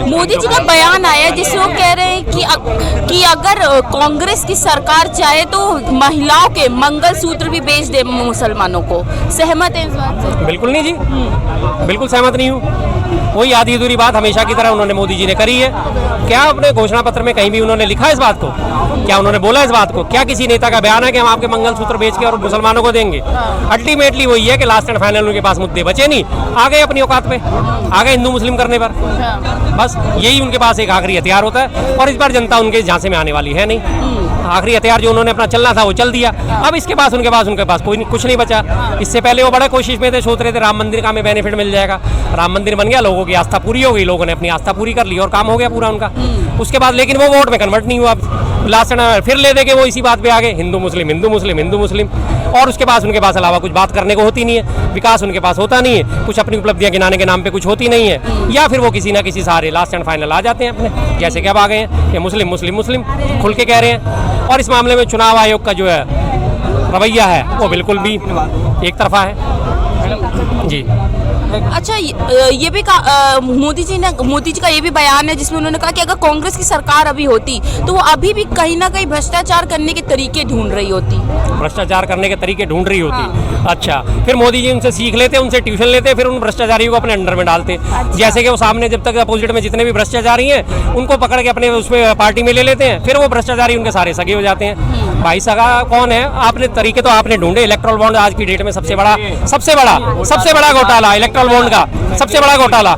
मोदी जी का बयान आया जिसमें वो कह रहे हैं कि अगर कांग्रेस की सरकार चाहे तो महिलाओं के मंगलसूत्र भी बेच दे मुसलमानों को। सहमत है इस बात से? बिल्कुल नहीं जी, बिल्कुल सहमत नहीं हूँ। वही आधी अधूरी बात हमेशा की तरह उन्होंने मोदी जी ने करी है। क्या अपने घोषणा पत्र में कहीं भी उन्होंने लिखा इस बात को? क्या उन्होंने बोला इस बात को? क्या किसी नेता का बयान है कि हम आपके मंगलसूत्र बेच के और मुसलमानों को देंगे? अल्टीमेटली वही है कि लास्ट एंड फाइनल उनके पास मुद्दे बचे नहीं, आ गए अपनी औकात पे, आ गए हिंदू मुस्लिम करने पर। बस यही उनके पास एक आखिरी हथियार होता है और इस बार जनता उनके झांसे में आने वाली है नहीं। आखिरी हथियार जो उन्होंने अपना चलना था वो चल दिया। अब इसके पास उनके पास कोई कुछ नहीं बचा। इससे पहले वो बड़ा कोशिश में थे, सोच रहे थे राम मंदिर का हमें बेनिफिट मिल जाएगा। राम मंदिर बन गया, लोगों की आस्था पूरी हो गई, लोगों ने अपनी आस्था पूरी कर ली और काम हो गया पूरा उनका। उसके बाद लेकिन वो वोट में कन्वर्ट नहीं हुआ। लास्ट फिर ले देके वो इसी बात पे आ गए, हिंदू मुस्लिम हिंदू मुस्लिम हिंदू मुस्लिम। और उसके पास उनके पास अलावा कुछ बात करने को होती नहीं है, विकास उनके पास होता नहीं है, कुछ अपनी उपलब्धियां गिनाने के नाम पे कुछ होती नहीं है, या फिर वो किसी ना किसी सहारे लास्ट एंड फाइनल आ जाते हैं अपने। जैसे कि अब आ गए हैं कि मुस्लिम मुस्लिम मुस्लिम खुल के कह रहे हैं। और इस मामले में चुनाव आयोग का जो है रवैया है वो बिल्कुल भी एक तरफा है जी। अच्छा, ये भी मोदी जी का ये भी बयान है जिसमें उन्होंने कहा कि अगर कांग्रेस की सरकार अभी होती तो वो अभी भी कहीं ना कहीं भ्रष्टाचार करने के तरीके ढूंढ रही होती। भ्रष्टाचार करने के तरीके ढूंढ रही होती। हाँ। अच्छा, फिर मोदी जी उनसे सीख लेते, उनसे ट्यूशन लेते, फिर उन भ्रष्टाचारियों को अपने अंडर में डालते। अच्छा। जैसे कि वो सामने जब तक अपोजिट में जितने भी भ्रष्टाचारी हैं उनको पकड़ के अपने उसमें पार्टी में ले लेते हैं, फिर वो भ्रष्टाचारी उनके सारे सगे हो जाते हैं। भाई सगा कौन है? आपने तरीके तो आपने ढूंढे। इलेक्ट्रल बॉन्ड आज की डेट में सबसे बड़ा घोटाला, इलेक्ट्रल बॉन्ड का सबसे बड़ा घोटाला,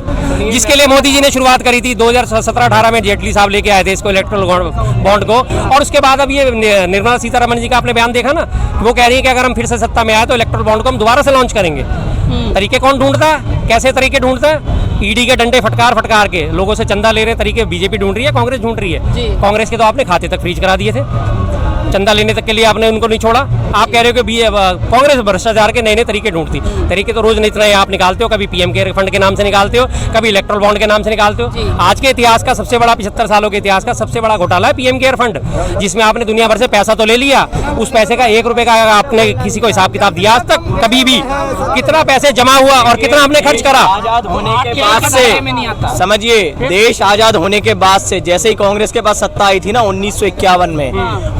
जिसके लिए मोदी जी ने शुरुआत करी थी 2017-18 में। जेटली साहब लेके आए थे इसको, इलेक्ट्रल बॉन्ड को। और उसके बाद अब ये निर्मला सीतारमण जी का आपने बयान देखा ना, वो कह रही है कि अगर हम फिर से सत्ता में आए तो इलेक्ट्रल बॉन्ड को हम दोबारा से लॉन्च करेंगे। तरीके कौन ढूंढता है? कैसे तरीके ढूंढता है? ईडी के डंडे फटकार के लोगों से चंदा ले रहे तरीके बीजेपी ढूंढ रही है, कांग्रेस ढूंढ रही है। कांग्रेस के तो आपने खाते तक फ्रीज करा दिए थे, चंदा लेने तक के लिए आपने उनको नहीं छोड़ा। आप कह रहे हो कि कांग्रेस भ्रष्टाचार के नए तरीके ढूंढती। तरीके तो रोज नए नए आप निकालते हो, कभी पीएम केयर फंड के नाम से निकालते हो, कभी इलेक्ट्रल बॉन्ड के नाम से निकालते हो। आज के इतिहास का सबसे बड़ा 75 सालों के इतिहास का सबसे बड़ा घोटाला है पीएम केयर फंड, जिसमें आपने दुनिया भर से पैसा तो ले लिया, उस पैसे का 1 रुपए का आपने किसी को हिसाब किताब दिया आज तक कभी भी? कितना पैसे जमा हुआ और कितना आपने खर्च करा? आजाद होने के बाद से समझिए, देश आजाद होने के बाद से जैसे ही कांग्रेस के पास सत्ता आई थी ना 1951 में,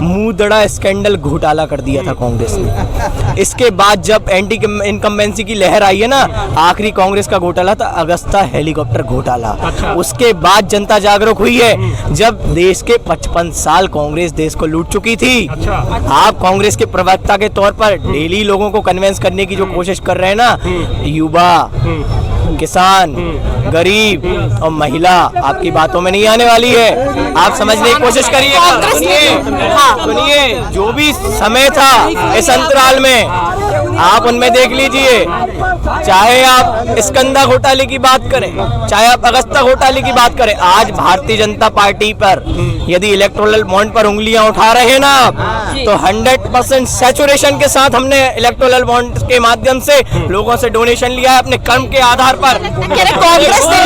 मुंहदड़ा स्कैंडल घोटाला कर दिया था कांग्रेस ने। इसके बाद जब एंटी इनकम्बेंसी की लहर आई है ना, आखिरी कांग्रेस का घोटाला था अगस्ता हेलीकॉप्टर घोटाला। उसके बाद जनता जागरूक हुई है जब देश के 55 साल कांग्रेस देश को लूट चुकी थी। आप कांग्रेस के प्रवक्ता के तौर पर डेली लोगों को कन्विंस करने की जो कोशिश कर रहे हैं ना, युवा, किसान, गरीब और महिला आपकी बातों में नहीं आने वाली है। आप समझने की कोशिश करिए। सुनिए, जो भी समय था इस अंतराल में आप उनमें देख लीजिए, चाहे आप स्कंदा घोटाले की बात करें, चाहे आप अगस्ता घोटाले की बात करें, आज भारतीय जनता पार्टी पर यदि इलेक्टोरल बॉन्ड पर उंगलियां उठा रहे हैं ना आप, तो 100% सैचुरेशन के साथ हमने इलेक्टोरल बॉन्ड के माध्यम से लोगों से डोनेशन लिया है अपने कर्म के आधार पर। कांग्रेस ने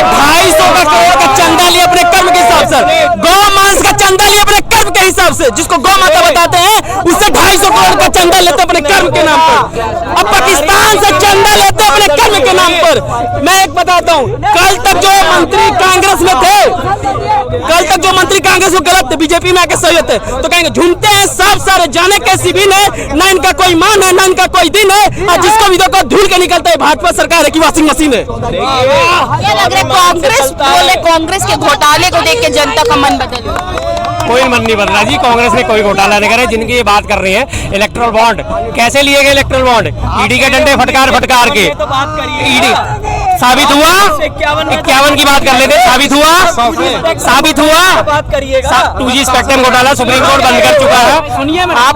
250 करोड़ का चंदा लिया अपने कर्म के हिसाब से, गौ मांस का चंदा लिया अपने कर्म के हिसाब से, जिसको गौ माता बताते हैं, उससे 250 करोड़ का चंदा लेते अपने कर्म के नाम पर। अब पाकिस्तान से चंदा लेते अपने कर्म के नाम पर। मैं एक बताता हूँ, कल तक जो मंत्री कांग्रेस में गलत थे, बीजेपी में आके सही होते तो कहेंगे झूमते हैं सब सारे, जाने कैसी भी है ना, इनका कोई मान है ना इनका कोई दिन है, और जिसको भी देखो धूल के निकलता है भाजपा सरकार है कि वॉशिंग मशीन है। क्या लग रहा है कांग्रेस के घोटाले को देख के जनता का मन बदल? कोई मन नहीं बदला जी, कांग्रेस ने कोई घोटाला नहीं करा। जिनकी ये बात कर रहे हैं इलेक्ट्रल बॉन्ड, कैसे लिए गए इलेक्ट्रल बॉन्ड? ईडी के डंडे फटकार के ईडी साबित हुआ। 51 की बात कर लेते, साबित हुआ। बात करिएगा, 2G स्पेक्ट्रम घोटाला सुप्रीम कोर्ट बंद कर चुका है। आप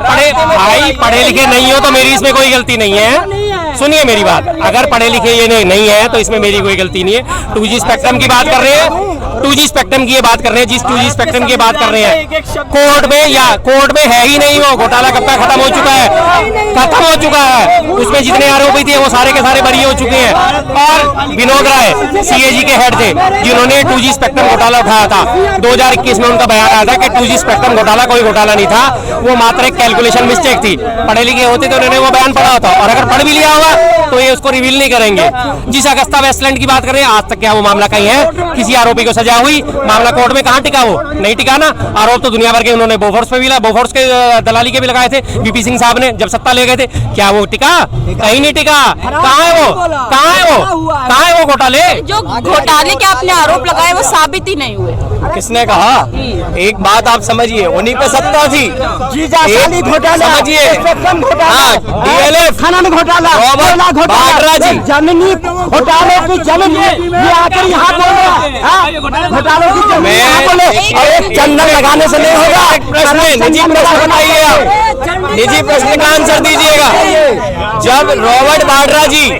पढ़े लिखे नहीं हो तो मेरी इसमें कोई गलती नहीं है। सुनिए मेरी बात, अगर पढ़े लिखे ये नहीं है तो इसमें मेरी कोई गलती नहीं है। 2G स्पेक्ट्रम की बात कर रहे हैं, 2G स्पेक्ट्रम की ये बात कर रहे हैं, जिस 2G स्पेक्ट्रम की बात कर रहे हैं कोर्ट में है ही नहीं, वो घोटाला कब का खत्म हो चुका है, उसमें जितने आरोपी थे वो सारे के सारे बरी हो चुके हैं। और विनोद राय सीएजी के हेड थे, जिन्होंने 2G स्पेक्ट्रम घोटाला उठाया था, 2021 में उनका बयान आया था कि 2G स्पेक्ट्रम घोटाला कोई घोटाला नहीं था, वो मात्र एक कैलकुलेशन मिस्टेक थी। पढ़े लिखे होते तो उन्होंने वो बयान पढ़ा होता, और अगर पढ़ भी लिया होगा तो ये उसको रिवील नहीं करेंगे। जिस अगस्ता वेस्टलैंड की बात कर रहे हैं, आज तक क्या वो मामला कहीं है? किसी आरोपी को सजा हुई? मामला कोर्ट में कहां टिका? वो नहीं टिका ना। आरोप तो दुनिया भर के उन्होंने बोफोर्स पे भी बोफोर्स के दलाली के भी लगाए थे वीपी सिंह साहब ने, जब सत्ता ले गए थे। क्या वो टिका? कहीं नहीं टिका। कहाँ है वो घोटाले? जो घोटाले के आपने आरोप लगाए वो साबित ही नहीं हुए। किसने कहा? एक बात आप समझिए, उन्हीं पे सत्ता थी। समझिए, डीएलएफ खनन घोटाला, बाड्रा जी, जमीनी घोटालों की जमीन ये आकर यहाँ बोल रहा है, घोटालों की जमीन चंदन लगाने से नहीं होगा। निजी प्रश्न बताइए, आप निजी प्रश्न का आंसर दीजिएगा। जब रॉबर्ट बाड्रा जी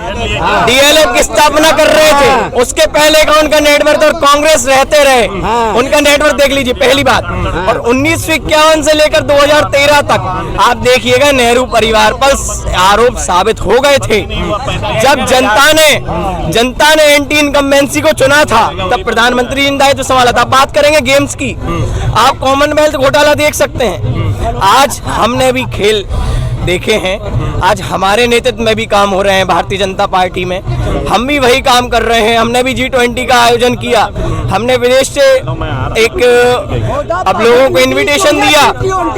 डीएलएफ की स्थापना कर रहे थे, उसके पहले का उनका नेटवर्क और कांग्रेस रहते रहे, उनका नेटवर्क देख लीजिए, पहली बात। और 1951 से लेकर 2013 तक आप देखिएगा, नेहरू परिवार पर आरोप साबित हो गए थे। जब जनता ने एंटी इनकम्बेंसी को चुना था, तब प्रधानमंत्री जी दायित्व संभाला था। बात करेंगे गेम्स की, आप कॉमनवेल्थ घोटाला देख सकते हैं। आज हमने भी खेल देखे हैं, आज हमारे नेतृत्व में भी काम हो रहे हैं भारतीय जनता पार्टी में, हम भी वही काम कर रहे हैं। हमने भी G20 का आयोजन किया, हमने विदेश से एक अब लोगों को इनविटेशन दिया,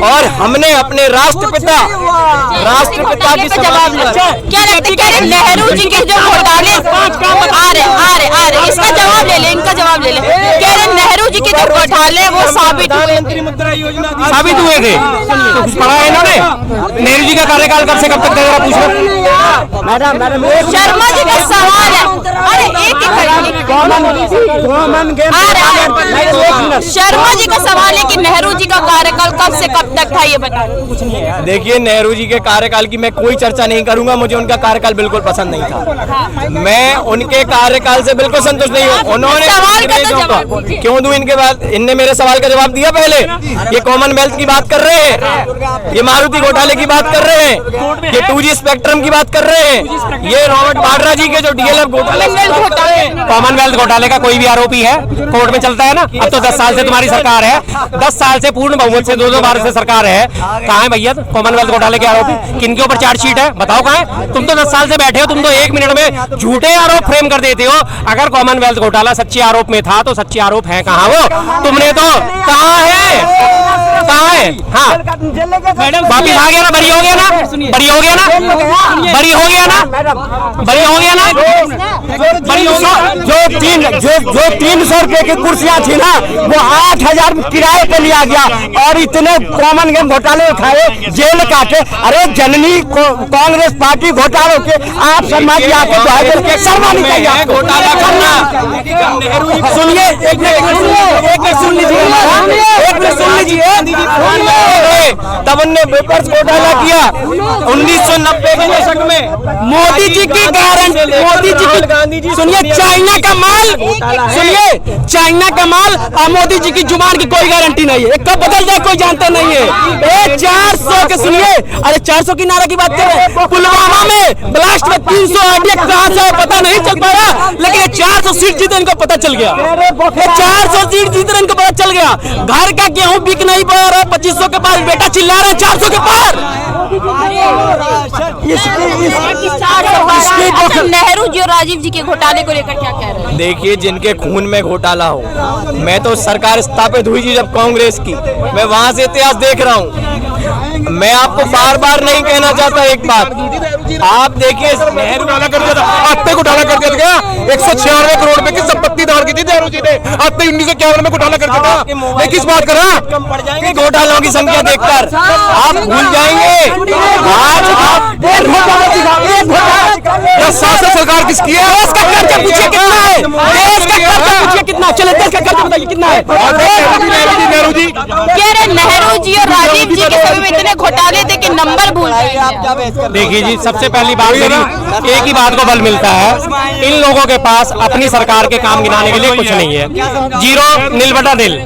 और हमने अपने राष्ट्रपिता की जवाब क्या लगता है नेहरू जी के जो घोटाले आ रहे इसका जवाब ले ले, इनका जवाब ले ले। कह रहे नेहरू जी के जो घोटाले वो साबित हुए थे। तो कुछ पढ़ा है इन्होंने? नेहरू जी का कार्यकाल कब से कब तक था, पूछो। शर्मा जी का सवाल है। अरे एक शर्मा जी का सवाल है कि नेहरू जी का कार्यकाल कब से कब तक था, ये बताइए। देखिए, नेहरू जी के कार्यकाल की मैं कोई चर्चा नहीं करूंगा, मुझे उनका कार्यकाल बिल्कुल पसंद नहीं था। मैं उनके कार्यकाल से बिल्कुल संतुष्ट नहीं हूँ। उन्होंने क्यों दूं इनके बाद? इनने मेरे सवाल का जवाब दिया पहले। ये कॉमनवेल्थ की बात कर रहे हैं, ये मारुति घोटाले की बात कर रहे हैं, ये 2G स्पेक्ट्रम की बात कर रहे हैं, ये रॉबर्ट बाड्रा जी के जो डीएलएफ घोटाले। कॉमनवेल्थ घोटाले का कोई भी आरोपी है, कोर्ट में चलता है ना। अब तो 10 साल से तुम्हारी सरकार है, 10 साल से पूर्ण बहुमत से 2 बार से सरकार है। कहाँ है भैया कॉमनवेल्थ घोटाले के आरोपी? किनके ऊपर चार्जशीट है, बताओ कहाँ है? तुम तो 10 साल से बैठे हो, तुम तो 1 मिनट में झूठे आरोप फ्रेम कर देते हो। अगर कॉमनवेल्थ घोटाला सच्चे आरोप में था तो सच्चे आरोप है कहाँ वो? तुमने तो कहाँ है? हाँ, वापिस आ गया ना, बरी हो गया ना, बरी हो गया ना, बरी हो गया ना, बरी हो गया ना, बरी हो गया। जो 300 रुपए की कुर्सियां थी ना, वो 8000 किराए पे लिया गया, और इतने कॉमन गेम घोटाले उठाए, जेल काटे। अरे जननी कांग्रेस पार्टी घोटालों के आप शर्मा जी आके शर्मा नहीं चाहिए घोटाला करना। सुनिए, एक मिनट सुन लीजिए। तब उनने पेपर्स घोटाला किया 1990 के दशक में। मोदी जी की गारंटी, मोदी जी की, गांधी जी, सुनिए, चाइना का माल, सुनिए, चाइना का माल और मोदी जी की जुबान की कोई गारंटी नहीं है, कब बदल जाए कोई जानता नहीं है। 400 के, सुनिए, अरे 400 की नारा की बात कर रहे हैं। पुलवामा में ब्लास्ट में 300 आइडिया कहाँ से पता नहीं चल पाया, लेकिन 400 सीट जीते इनको पता चल गया। 400 सीट जीते इनको पता चल गया। घर का गेहूं बिक नहीं पा रहा, 2500 के पास बेटा चिल्ला रहा है 400 के पार। नेहरू जी और राजीव जी के घोटाले को लेकर क्या कह रहे हैं? देखिए, जिनके खून में घोटाला हो, मैं तो सरकार स्थापित हुई थी जब कांग्रेस की, मैं वहां से इतिहास देख रहा हूँ। मैं आपको बार बार नहीं कहना चाहता एक बात, आप देखिए, नेहरू घोटाला कर दिया था, आते घोटाला कर दिया था। 196 करोड़ रुपए की संपत्ति दान की थी नेहरू जी ने, आते 1951 में घोटाला कर दिया था। किस बात कर रहा? कम पड़ जाएंगे घोटालों की संख्या देखकर, आप भूल जाएंगे। आज आप 10 साल से सरकार किसकी है? देश का कर्जा पूछिए कितना है, देश का कर्जा पूछिए कितना है, चले देश का कर्जा बताइए कितना है। नेहरू जी कह रहे नेहरू जी और राजीव जी के समय में इतने घोटाले थे कि नंबर भूल गए। देखिए जी, सबसे पहली बात मेरी एक ही बात को बल मिलता है, इन लोगों के पास अपनी सरकार के काम गिनाने के लिए कुछ नहीं है। 0 नील बटा नील,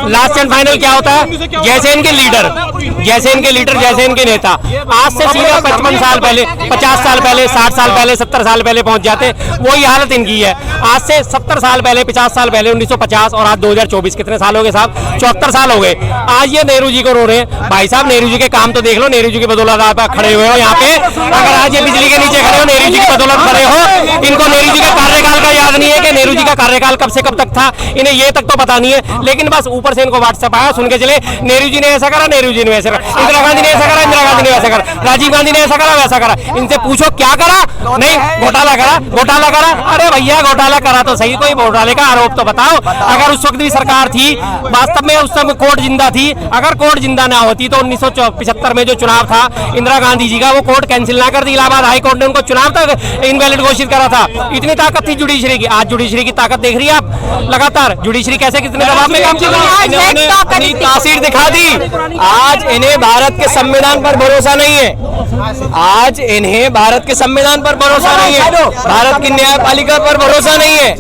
लास्ट एंड फाइनल क्या होता है, जैसे इनके लीडर, जैसे इनके नेता आज से सीधा 55 साल पहले, 50 साल पहले, 60 साल पहले, 70 साल पहले पहुंच जाते, वही हालत इनकी है। आज से 70 साल पहले, 50 साल पहले, 1950 और आज 2024 कितने साल हो गए साहब? 74 साल हो गए। आज ये नेहरू जी को रो रहे हैं। भाई साहब, नेहरू जी के काम तो देख लो, नेहरू जी की बदौलत आप खड़े हुए हो यहाँ पे। अगर आज ये बिजली के नीचे खड़े हो, नेहरू जी की बदौलत खड़े हो। इनको नेहरू जी का कार्यकाल का याद नहीं है कि नेहरू जी का कार्यकाल कब से कब तक था, इन्हें ये तक तो पता नहीं है। लेकिन बस ऊपर से इनको व्हाट्सएप आया, सुन के चले नेहरू जी ने ऐसा करा, नेहरू जी ने वैसा करा, इंदिरा गांधी ने ऐसा करा, इंदिरा गांधी ने वैसा करा, राजीव गांधी ने ऐसा करा, वैसा करा। इनसे पूछो क्या करा? नहीं, घोटाला करा, घोटाला करा। अरे भैया, घोटाला करा तो सही, कोई घोटाले का आरोप तो बताओ। अगर उस वक्त भी सरकार थी, वास्तव में उस समय कोर्ट जिंदा थी, अगर कोर्ट जिंदा ना होती तो 1975 में जो चुनाव था इंदिरा गांधी जी का, वो कोर्ट कैंसिल ना कर दी। इलाहाबाद हाई कोर्ट ने उनको चुनाव तक इनवैलिड घोषित करा था। इतनी ताकत थी जुडिशरी की। आज जुडिशरी की ताकत देख रही है आप लगातार, जुडिशरी कैसे कितने दबाव में काम चल रहा है, अपनी तासीर दिखा दी। आज इन्हें भारत के संविधान पर भरोसा नहीं है। आज इन्हें भारत के संविधान पर भरोसा नहीं है, भारत की न्यायपालिका पर भरोसा नहीं है।